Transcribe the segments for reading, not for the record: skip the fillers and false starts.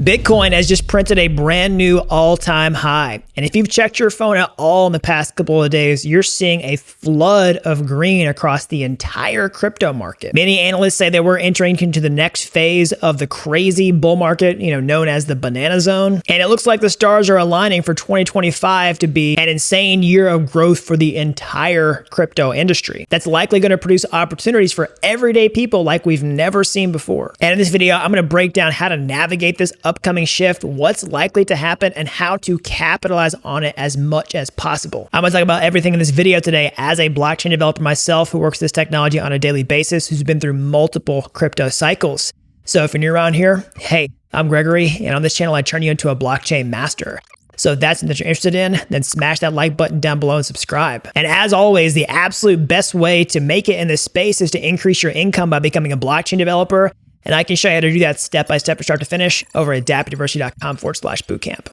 Bitcoin has just printed a brand new all-time high. And if you've checked your phone at all in the past couple of days, you're seeing a flood of green across the entire crypto market. Many analysts say that we're entering into the next phase of the crazy bull market, known as the banana zone. And it looks like the stars are aligning for 2025 to be an insane year of growth for the entire crypto industry. That's likely going to produce opportunities for everyday people like we've never seen before. And in this video, I'm going to break down how to navigate this upcoming shift, what's likely to happen, and how to capitalize on it as much as possible. I'm going to talk about everything in this video today as a blockchain developer myself who works this technology on a daily basis, who's been through multiple crypto cycles. So if you're new around here, hey, I'm Gregory, and on this channel, I turn you into a blockchain master. So if that's something that you're interested in, then smash that like button down below and subscribe. And as always, the absolute best way to make it in this space is to increase your income by becoming a blockchain developer. And I can show you how to do that step by step from start to finish over at dappuniversity.com/bootcamp.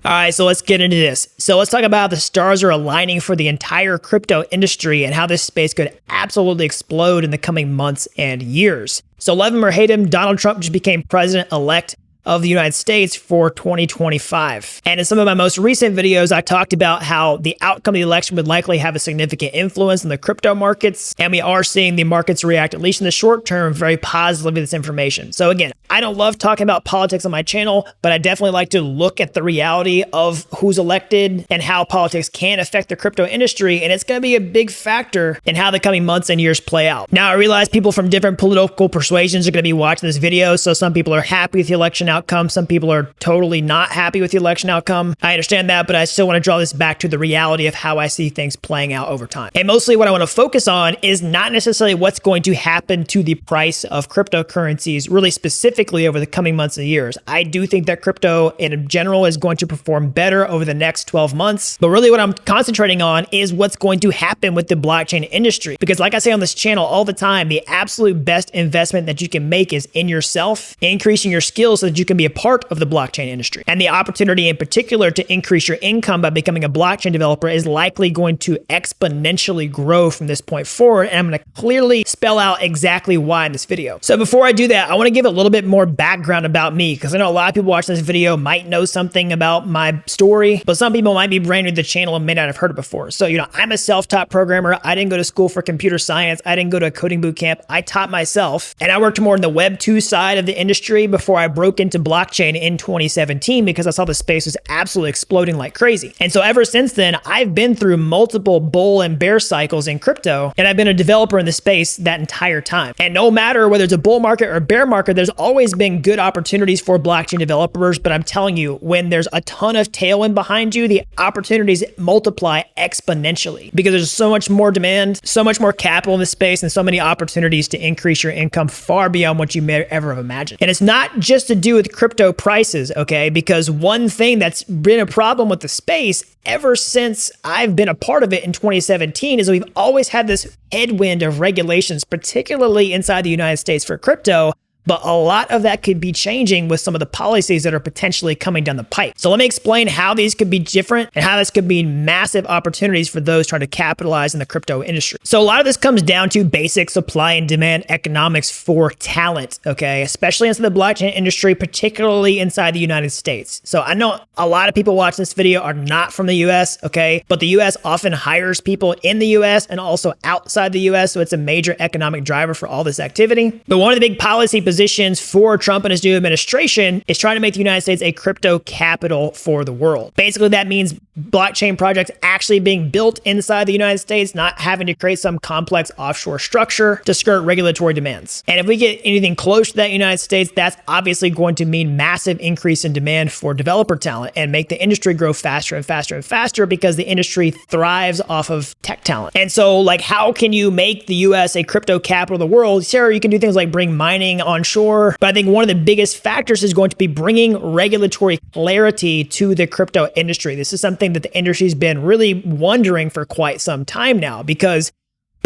All right, so let's get into this. So let's talk about how the stars are aligning for the entire crypto industry and how this space could absolutely explode in the coming months and years. So love him or hate him, Donald Trump just became president-elect of the United States for 2025. And in some of my most recent videos, I talked about how the outcome of the election would likely have a significant influence on the crypto markets. And we are seeing the markets react, at least in the short term, very positively to this information. So again, I don't love talking about politics on my channel, but I definitely like to look at the reality of who's elected and how politics can affect the crypto industry. And it's going to be a big factor in how the coming months and years play out. Now, I realize people from different political persuasions are going to be watching this video. So some people are happy with the election outcome. Some people are totally not happy with the election outcome. I understand that, but I still want to draw this back to the reality of how I see things playing out over time. And mostly what I want to focus on is not necessarily what's going to happen to the price of cryptocurrencies, really specifically over the coming months and years. I do think that crypto in general is going to perform better over the next 12 months. But really what I'm concentrating on is what's going to happen with the blockchain industry. Because like I say on this channel all the time, the absolute best investment that you can make is in yourself, increasing your skills so that you can be a part of the blockchain industry. And the opportunity in particular to increase your income by becoming a blockchain developer is likely going to exponentially grow from this point forward. And I'm going to clearly spell out exactly why in this video. So before I do that, I want to give a little bit more background about me, because I know a lot of people watching this video might know something about my story, but some people might be brand new to the channel and may not have heard it before. So, I'm a self-taught programmer. I didn't go to school for computer science. I didn't go to a coding boot camp. I taught myself, and I worked more in the Web 2 side of the industry before I broke into blockchain in 2017 because I saw the space was absolutely exploding like crazy. And so ever since then, I've been through multiple bull and bear cycles in crypto, and I've been a developer in the space that entire time. And no matter whether it's a bull market or bear market, there's always been good opportunities for blockchain developers. But I'm telling you, when there's a ton of tailwind behind you, the opportunities multiply exponentially because there's so much more demand, so much more capital in the space, and so many opportunities to increase your income far beyond what you may ever have imagined. And it's not just to do with crypto prices, okay? Because one thing that's been a problem with the space ever since I've been a part of it in 2017 is we've always had this headwind of regulations, particularly inside the United States for crypto. But a lot of that could be changing with some of the policies that are potentially coming down the pipe. So let me explain how these could be different and how this could be massive opportunities for those trying to capitalize in the crypto industry. So a lot of this comes down to basic supply and demand economics for talent, okay? Especially inside the blockchain industry, particularly inside the United States. So I know a lot of people watching this video are not from the US, okay? But the US often hires people in the US and also outside the US. So it's a major economic driver for all this activity. But one of the big policy positions for Trump and his new administration is trying to make the United States a crypto capital for the world. Basically, that means blockchain projects actually being built inside the United States, not having to create some complex offshore structure to skirt regulatory demands. And if we get anything close to that United States, that's obviously going to mean massive increase in demand for developer talent and make the industry grow faster and faster and faster because the industry thrives off of tech talent. And so, how can you make the US a crypto capital of the world? Sure, you can do things like bring mining onshore, but I think one of the biggest factors is going to be bringing regulatory clarity to the crypto industry. This is something that the industry's been really wondering for quite some time now, because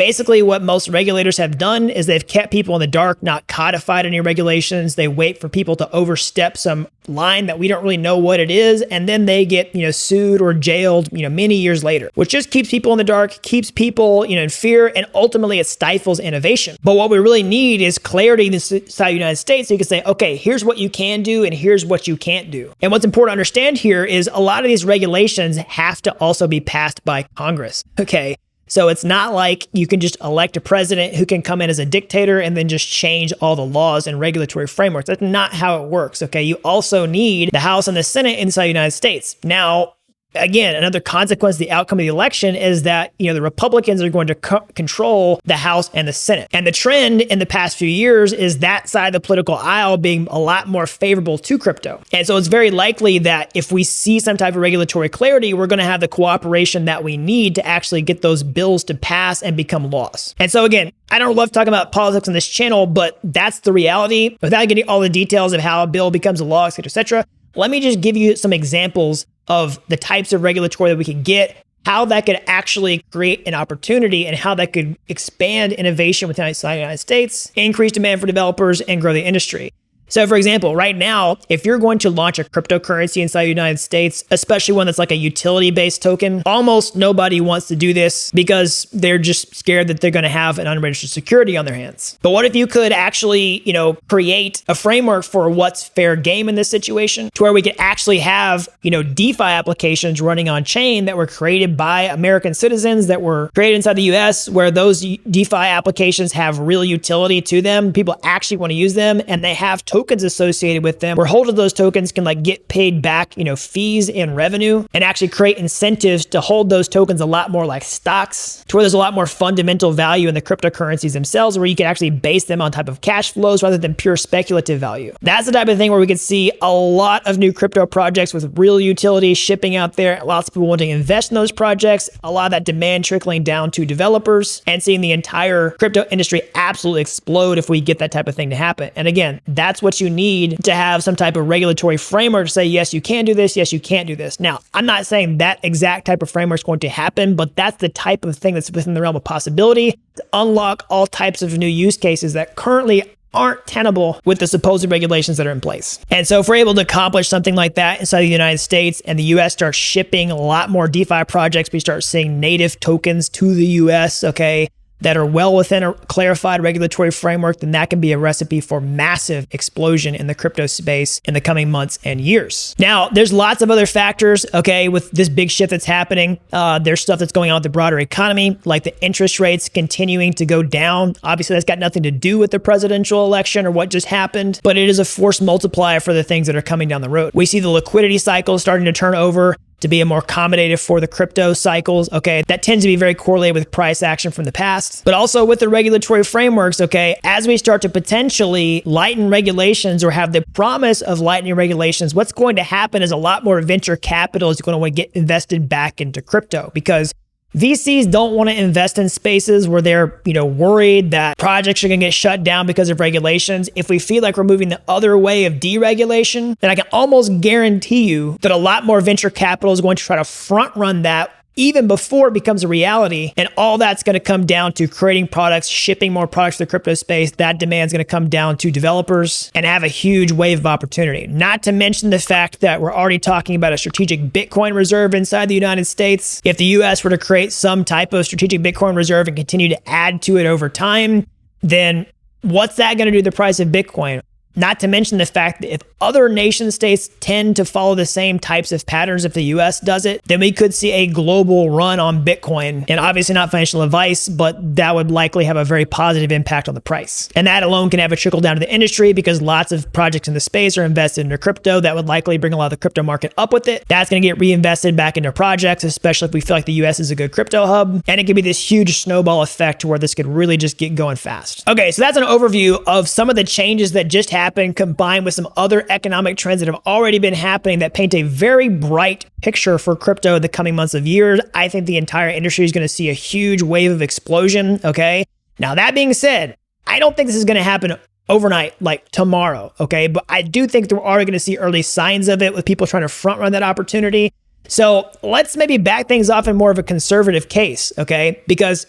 Basically, what most regulators have done is they've kept people in the dark, not codified any regulations. They wait for people to overstep some line that we don't really know what it is, and then they get, sued or jailed, many years later, which just keeps people in the dark, keeps people, in fear, and ultimately it stifles innovation. But what we really need is clarity inside the United States, so you can say, okay, here's what you can do and here's what you can't do. And what's important to understand here is a lot of these regulations have to also be passed by Congress, okay? So it's not like you can just elect a president who can come in as a dictator and then just change all the laws and regulatory frameworks. That's not how it works, okay? You also need the House and the Senate inside the United States. Now, again, another consequence of the outcome of the election is that, the Republicans are going to control the House and the Senate. And the trend in the past few years is that side of the political aisle being a lot more favorable to crypto. And so it's very likely that if we see some type of regulatory clarity, we're going to have the cooperation that we need to actually get those bills to pass and become laws. And so again, I don't love talking about politics on this channel, but that's the reality. Without getting all the details of how a bill becomes a law, et cetera, et cetera, let me just give you some examples of the types of regulatory that we could get, how that could actually create an opportunity, and how that could expand innovation within the United States, increase demand for developers, and grow the industry. So for example, right now, if you're going to launch a cryptocurrency inside the United States, especially one that's like a utility-based token, almost nobody wants to do this because they're just scared that they're going to have an unregistered security on their hands. But what if you could actually, create a framework for what's fair game in this situation, to where we could actually have, DeFi applications running on chain that were created by American citizens, that were created inside the US, where those DeFi applications have real utility to them. People actually want to use them, and they have tokens associated with them, where holders of those tokens can get paid back, fees and revenue, and actually create incentives to hold those tokens a lot more like stocks, to where there's a lot more fundamental value in the cryptocurrencies themselves, where you can actually base them on type of cash flows rather than pure speculative value. That's the type of thing where we could see a lot of new crypto projects with real utility shipping out there, lots of people wanting to invest in those projects, a lot of that demand trickling down to developers, and seeing the entire crypto industry absolutely explode if we get that type of thing to happen. And again, that's what you need to have some type of regulatory framework to say, yes, you can do this, yes, you can't do this. Now, I'm not saying that exact type of framework is going to happen, but that's the type of thing that's within the realm of possibility to unlock all types of new use cases that currently aren't tenable with the supposed regulations that are in place. And so if we're able to accomplish something like that inside the United States, and the US starts shipping a lot more DeFi projects, we start seeing native tokens to the US, okay, that are well within a clarified regulatory framework, then that can be a recipe for massive explosion in the crypto space in the coming months and years. Now, there's lots of other factors, okay, with this big shift that's happening. There's stuff that's going on with the broader economy, like the interest rates continuing to go down. Obviously, that's got nothing to do with the presidential election or what just happened, but it is a force multiplier for the things that are coming down the road. We see the liquidity cycle starting to turn over to be a more accommodative for the crypto cycles, okay? That tends to be very correlated with price action from the past, but also with the regulatory frameworks, okay? As we start to potentially lighten regulations or have the promise of lightening regulations, what's going to happen is a lot more venture capital is going to want to get invested back into crypto, because VCs don't want to invest in spaces where they're, worried that projects are going to get shut down because of regulations. If we feel like we're moving the other way of deregulation, then I can almost guarantee you that a lot more venture capital is going to try to front run that even before it becomes a reality. And all that's going to come down to creating products, shipping more products to the crypto space. That demand is going to come down to developers and have a huge wave of opportunity. Not to mention the fact that we're already talking about a strategic Bitcoin reserve inside the United States. If the US were to create some type of strategic Bitcoin reserve and continue to add to it over time, then what's that going to do to the price of Bitcoin? Not to mention the fact that if other nation states tend to follow the same types of patterns, if the US does it, then we could see a global run on Bitcoin. And obviously not financial advice, but that would likely have a very positive impact on the price. And that alone can have a trickle down to the industry, because lots of projects in the space are invested into crypto. That would likely bring a lot of the crypto market up with it. That's going to get reinvested back into projects, especially if we feel like the US is a good crypto hub. And it could be this huge snowball effect where this could really just get going fast. Okay, so that's an overview of some of the changes that just happened, combined with some other economic trends that have already been happening that paint a very bright picture for crypto in the coming months of years. I think the entire industry is going to see a huge wave of explosion, okay? Now, that being said, I don't think this is going to happen overnight, like tomorrow, okay? But I do think that we're already going to see early signs of it with people trying to front run that opportunity. So let's maybe back things off in more of a conservative case, okay? Because,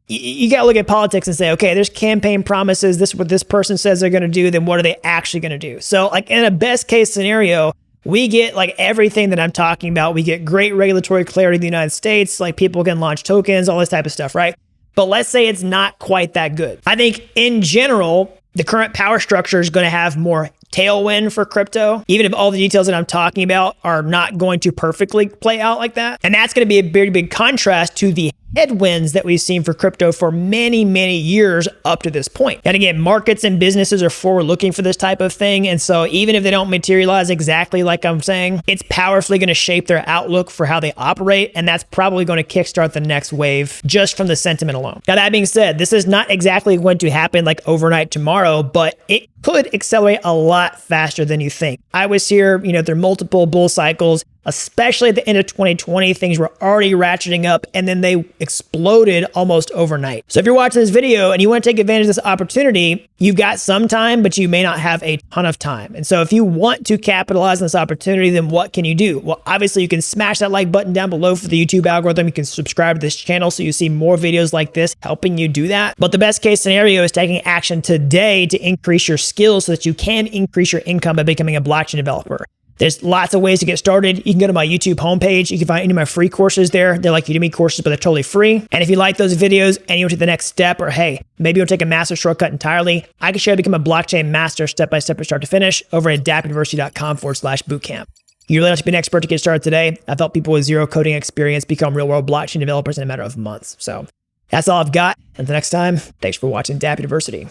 you got to look at politics and say, okay, there's campaign promises. This is what this person says they're going to do. Then what are they actually going to do? So like in a best case scenario, we get like everything that I'm talking about. We get great regulatory clarity in the United States. Like people can launch tokens, all this type of stuff, right? But let's say it's not quite that good. I think in general, the current power structure is going to have more tailwind for crypto, even if all the details that I'm talking about are not going to perfectly play out like that. And that's going to be a very big contrast to the headwinds that we've seen for crypto for many, many years up to this point. And again, markets and businesses are forward looking for this type of thing. And so even if they don't materialize exactly like I'm saying, it's powerfully going to shape their outlook for how they operate. And that's probably going to kickstart the next wave just from the sentiment alone. Now, that being said, this is not exactly going to happen like overnight tomorrow, but it could accelerate a lot faster than you think. I was here, there are multiple bull cycles, especially at the end of 2020, things were already ratcheting up and then they exploded almost overnight. So if you're watching this video and you want to take advantage of this opportunity, you've got some time, but you may not have a ton of time. And so if you want to capitalize on this opportunity, then what can you do? Well, obviously you can smash that like button down below for the YouTube algorithm. You can subscribe to this channel so you see more videos like this helping you do that. But the best case scenario is taking action today to increase your skills so that you can increase your income by becoming a blockchain developer. There's lots of ways to get started. You can go to my YouTube homepage. You can find any of my free courses there. They're like Udemy courses, but they're totally free. And if you like those videos and you want to take the next step, or hey, maybe you want to take a master shortcut entirely, I can show you how to become a blockchain master step-by-step from start to finish over at dappuniversity.com/bootcamp. You really have to be an expert to get started today. I've helped people with zero coding experience become real-world blockchain developers in a matter of months. So that's all I've got. Until next time, thanks for watching Dapp University.